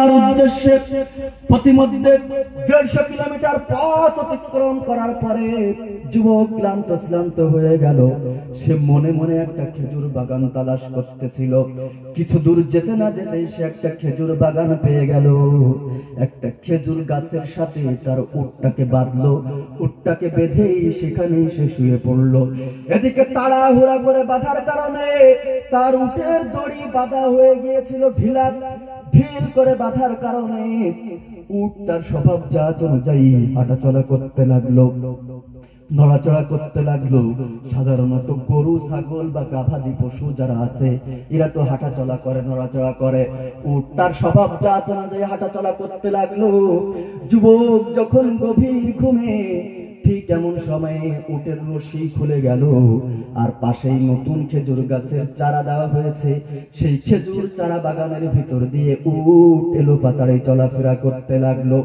নেওয়ার উদ্দেশ্যে প্রতিমধ্যে 150 কিলোমিটার পথ অতিক্রম করার পরে যুবক ক্লান্ত হয়ে গেল। সে মনে মনে একটা খেজুর বাগান তালাশ করতেছিল। কিছু দূর যেতে না যেতেই সে একটা খেজুর বাগান পেয়ে গেল। একটা খেজুর গাছের সাথে তার উটটাকে বাঁধলো। উটটাকে বেঁধেই সেখানে সে শুয়ে পড়লো। এদিকে তাড়াহুড়া করে বাঁধার কারণে তার উটের দড়ি বাঁধা হয়ে গিয়েছিল ঢিল করে বাঁধার কারণে উট তার স্বভাবজাত অনুযায়ী হাঁটাচলা করতে লাগলো, নড়াচড়া করতে লাগলো। সাধারণত গরু, ছাগল বা গাভাদি পশু যারা আছে এরা তো হাঁটাচলা করে, নড়াচড়া করে। উট তার স্বভাবজাত অনুযায়ী হাঁটাচলা করতে লাগলো। যুবক যখন গভীর ঘুমে, ঠিক এমন সময়ে উটের রশি খুলে গেল, আর পাশেই নতুন খেজুর গাছের চারা দেওয়া হয়েছে। সেই খেজুর চারা বাগানের ভিতর দিয়ে উট এলো পাতাড়ে চলাফেরা করতে লাগলো।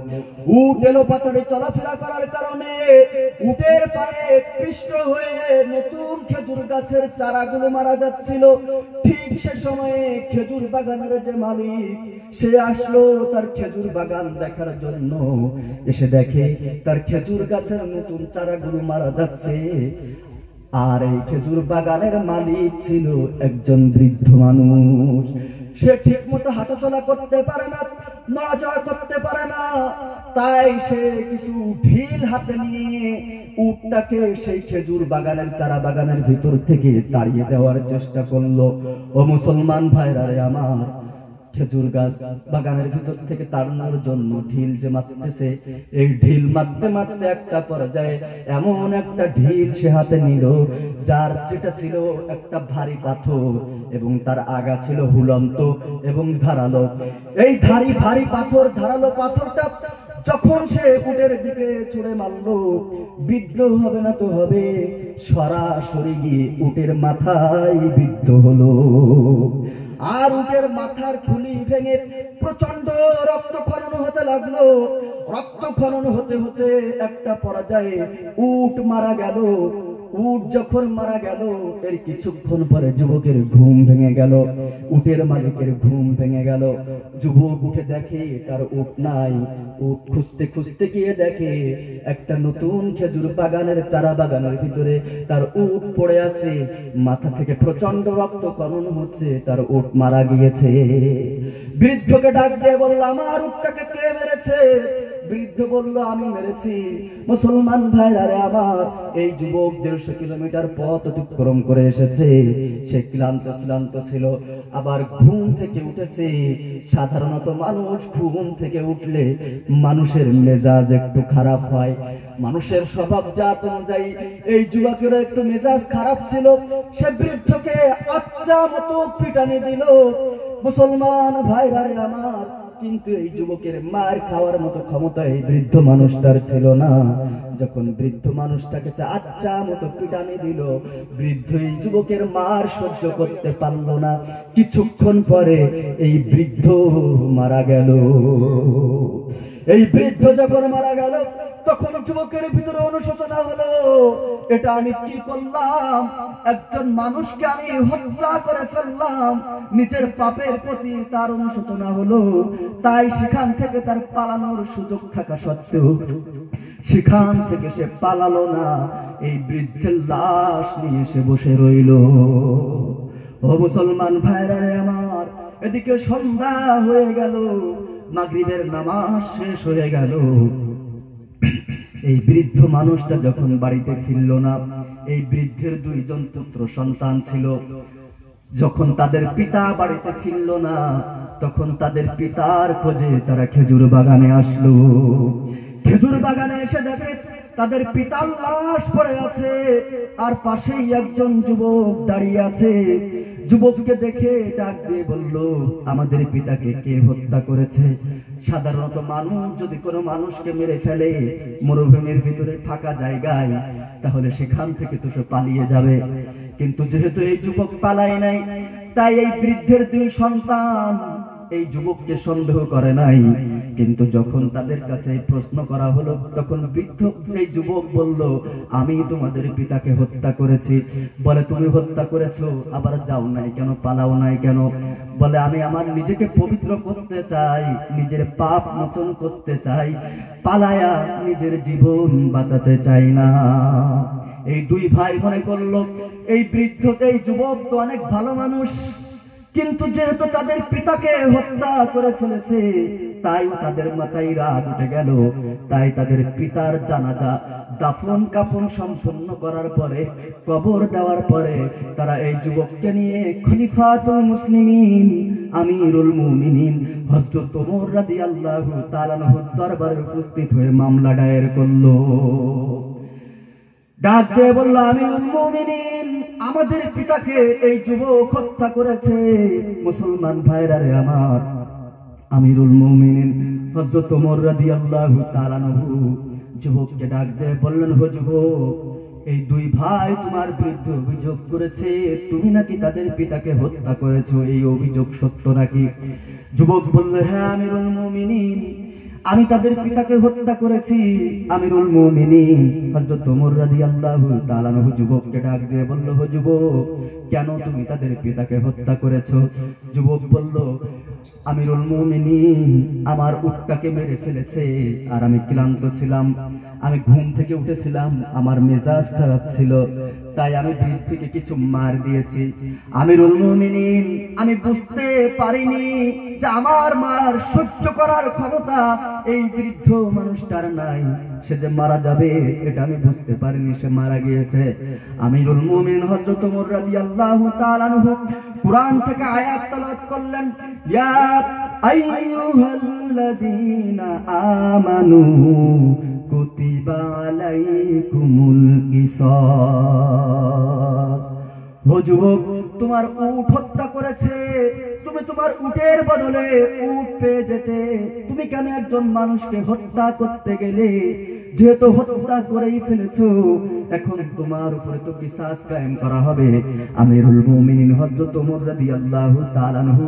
উট এলো পাতাড়ে চলাফেরা করার কারণে উটের পায়ে পিষ্ট হয়ে নতুন খেজুর গাছের চারাগুলো মারা যাচ্ছিল। ঠিক সে সময়ে খেজুর বাগানের যে মালিক সে আসলো তার খেজুর বাগান দেখার জন্য। এসে দেখে তার খেজুর গাছের নতুন চারাগুলো মারা যাচ্ছে। আর এই খেজুর বাগানের মালিক ছিল একজন বৃদ্ধ মানুষ। সে ঠিক মতো হাঁটাচলা করতে পারে না, নড়াচড়া করতে পারে না। তাই সে কিছু ঢিল হাতে নিয়ে উটটাকে সেই খেজুর বাগানের চারা বাগানের ভিতর থেকে তাড়িয়ে দেওয়ার চেষ্টা করলো। ও মুসলমান ভাইরা রে আমার, খেজুর গাছ বাগানের ভিতর থেকে তাড়ানোর জন্য ঢিল যে মারতেছে, এই ঢিল মারতে মারতে একটা পর্যায়ে এমন একটা ঢিল সে হাতে নিল যার যেটা ছিল একটা ভারী পাথর এবং তার আগা ছিল হুলন্ত এবং ধারালো। এই ভারী পাথর, ধারালো পাথরটা যখন সে উটের দিকে ছুড়ে মারলো, বিদ্ধ হবে না তো হবে, সরাসরি গিয়ে উটের মাথায় বিদ্ধ হলো। আর উটের মাথার খুলি ভেঙে প্রচন্ড রক্তক্ষরণ হতে লাগলো। রক্তক্ষরণ হতে হতে একটা পর্যায়ে উট মারা গেল। উট যখন মারা গেল, এর কিছুক্ষণ পরে যুবকের ঘুম ভেঙে গেল, উটের মালিকের ঘুম ভেঙে গেল। যুবক উঠে দেখে তার উট নাই। উট খুঁজতে খুঁজতে গিয়ে দেখে একটা নতুন খেজুর বাগানের চারা বাগানের ভিতরে তার উট পড়ে আছে। মাথা থেকে প্রচন্ড রক্তক্ষরণ হচ্ছে, তার উট মারা গিয়েছে। বৃদ্ধকে ডাক দিয়ে বলল, আমার উটটাকে কে মেরেছে? বৃদ্ধ বলল, আমি মেরেছি। মুসলমান ভাইরা রে আমার, এই যুবক 150 কিলোমিটার পথ অতিক্রম করে এসেছে। সে ক্লান্ত ছিল, আবার ঘুম থেকে উঠেছে। সাধারণত মানুষ ঘুম থেকে উঠলে মানুষের মেজাজ একটু খারাপ হয়, মানুষের স্বভাবজাত অনুযায়ী এই যুবকের একটু মেজাজ খারাপ ছিল। সে বৃদ্ধকে আচ্ছা মতো পিটানি দিল। মুসলমান ভাইরা রে আমার, কিন্তু এই যুবকের মার খাওয়ার মতো ক্ষমতা এই বৃদ্ধ মানুষটার ছিল না। যখন বৃদ্ধ মানুষটাকে আচ্ছা মতো পিটানি দিল, বৃদ্ধ এই যুবকের মার সহ্য করতে পারল না। কিছুক্ষণ পরে এই বৃদ্ধ মারা গেল। এই বৃদ্ধ যখন মারা গেল, তখন যুবকের ভিতরে অনুশোচনা হলো, এটা আমি কি করলাম? একজন মানুষকে আমি হত্যা করে ফেললাম। নিজের পাপের প্রতি তার অনুশোচনা হলো। তাই সেখান থেকে তার পালানোর সুযোগ থাকা সত্ত্বেও সেখান থেকে সে পালালো না। এই বৃদ্ধের লাশ নিয়ে সে বসে রইল। ও মুসলমান ভাইরা রে আমার, এদিকে সন্ধ্যা হয়ে গেল, মাগরিবের নামাজ শেষ হয়ে গেল। এই বৃদ্ধ মানুষটা যখন বাড়িতে ফিরল না, এই বৃদ্ধের 2 জন পুত্র সন্তান ছিল। যখন তাদের পিতা বাড়িতে ফিরল না, তখন তাদের পিতার খোঁজে তারা খেজুর বাগানে আসলো। খেজুর বাগানে এসে দেখে তাদের পিতার লাশ পড়ে আছে, আর পাশেই একজন যুবক দাঁড়িয়ে আছে। যুবককে দেখে ডাক দিয়ে বলল, আমাদের পিতাকে কে হত্যা করেছে? সাধারণত মানুষ যদি কোনো মানুষকে মেরে ফেলে মরুভূমির ভিতরে ফাঁকা জায়গায়, তাহলে সেখান থেকে তো সে পালিয়ে যাবে। কিন্তু যেহেতু এই যুবক পালায় নাই, তাই এই বৃদ্ধের 2 সন্তান এই যুবককে সন্দেহ করে নাই, কিন্তু যখন তাদের কাছে প্রশ্ন করা হলো তখন বৃদ্ধ এই যুবক বলল, আমি তোমাদের পিতাকে হত্যা করেছি। বলে, তুমি হত্যা করেছো, আবার যাও নাই কেন, পালাও নাই কেন? বলে, আমি আমার নিজেকে পবিত্র করতে চাই, নিজের পাপ মোচন করতে চাই, পালায়া নিজের জীবন বাঁচাতে চাই না। এই দুই ভাই মনে করলো এই বৃদ্ধ এই যুবক তো অনেক ভালো মানুষ, কিন্তু যেহেতু তাদের পিতাকে হত্যা করে ফেলেছে তাই তাদের মাথায় রাগ উঠে গেল। তাই তাদের পিতার জানাজা দাফন কাফন সম্পন্ন করার পরে, কবর দেওয়ার পরে তারা এই যুবককে নিয়ে খলিফাতুল মুসলিমিন আমিরুল মুমিনিন হযরত ওমর রাদিয়াল্লাহু তাআলা আনহুর দরবারে উপস্থিত হয়ে মামলা দায়ের করলো। ডাক দিয়ে বলল, আমিরুল মুমিনিন, আমাদের পিতাকে এই যুবক হত্যা করেছে। মুসলমান ভাইরা রে আমার, আমিরুল মুমিনিন হযরত ওমর রাদিয়াল্লাহু তাআলা আনহু যুবককে ডাক দিয়ে বললেন, ও যুবক, এই দুই ভাই তোমার বিরুদ্ধে অভিযোগ করেছে, তুমি নাকি তাদের পিতাকে হত্যা করেছো, এই অভিযোগ সত্য নাকি? যুবক বলল, হ্যাঁ আমিরুল মুমিনিন, আমি তাদের পিতাকে হত্যা করেছি। আমিরুল মুমিনিন হযরত ওমর রাদিয়াল্লাহু তাআলা আনহু যুবককে ডাক দিয়ে বলল, ও যুবক, কেন তুমি তাদের পিতাকে হত্যা করেছো? যুবক বলল, আমিরুল মুমিনিন, আমার উটটাকে মেরে ফেলেছে আর আমি ক্লান্ত ছিলাম, আমি ঘুম থেকে উঠেছিলাম, আমার মেজাজ খারাপ ছিল, তাই আমি বৃদ্ধকে কিছু মার দিয়েছি। আমিরুল মুমিনিন, আমি বুঝতে পারিনি যে আমার মার সহ্য করার ক্ষমতা এই বৃদ্ধ মানুষটার নাই, সে যে মারা যাবে এটা আমি বুঝতে পারিনি, সে মারা গিয়েছে। আমিরুল মুমিনিন হযরত ওমর রাদিয়াল্লাহু তাআলা আনহু কুরআন থেকে আয়াত তেলাওয়াত করলেন, ইয়া আইয়ুহাল্লাযীনা আমানু কুতিবা আলাইকুমুল কিসাস। ও যুবক, তোমার উট হত্যা করেছে, তুমি তোমার উটের বদলে উট পেয়ে যেতে, তুমি কেন একজন মানুষকে হত্যা করতে গেলে? যেহেতু হত্যা করেই ফেলেছো, এখন তোমার উপরে তো কিসাস কায়েম করা হবে। আমিরুল মুমিনিন হযরত ওমর রাদিয়াল্লাহু তাআলা আনহু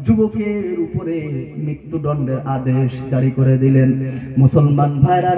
যুবকের উপরে মৃত্যুদণ্ডের আদেশ জারি করে দিলেন। মুসলমান ভাইরা